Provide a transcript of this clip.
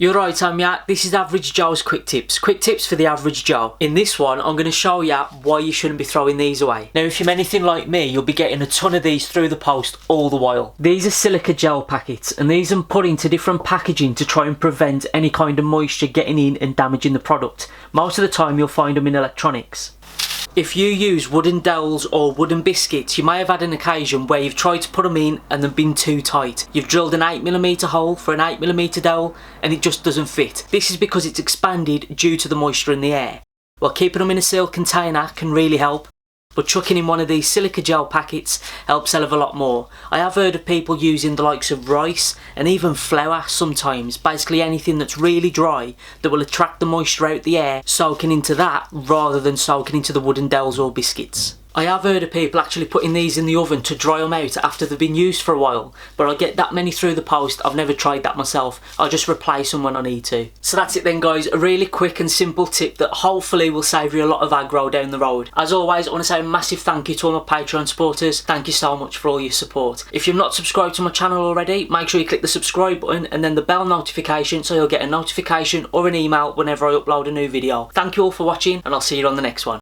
You're right, Anya. This is Average Joe's Quick Tips. Quick tips for the average Joe. In this one, I'm going to show you why you shouldn't be throwing these away. Now, if you're anything like me, you'll be getting a ton of these through the post all the while. These are silica gel packets, and these are put into different packaging to try and prevent any kind of moisture getting in and damaging the product. Most of the time, you'll find them in electronics. If you use wooden dowels or wooden biscuits, you may have had an occasion where you've tried to put them in and they've been too tight. You've drilled an 8mm hole for an 8mm dowel and it just doesn't fit. This is because it's expanded due to the moisture in the air. Well, keeping them in a sealed container can really help, but chucking in one of these silica gel packets helps a hell of a lot more. I have heard of people using the likes of rice and even flour sometimes, basically anything that's really dry that will attract the moisture out the air, soaking into that rather than soaking into the wooden dowels or biscuits. I have heard of people actually putting these in the oven to dry them out after they've been used for a while, but I get that many through the post, I've never tried that myself. I'll just replace them when I need to. So that's it then, guys, a really quick and simple tip that hopefully will save you a lot of aggro down the road. As always, I want to say a massive thank you to all my Patreon supporters. Thank you so much for all your support. If you've not subscribed to my channel already, make sure you click the subscribe button and then the bell notification so you'll get a notification or an email whenever I upload a new video. Thank you all for watching and I'll see you on the next one.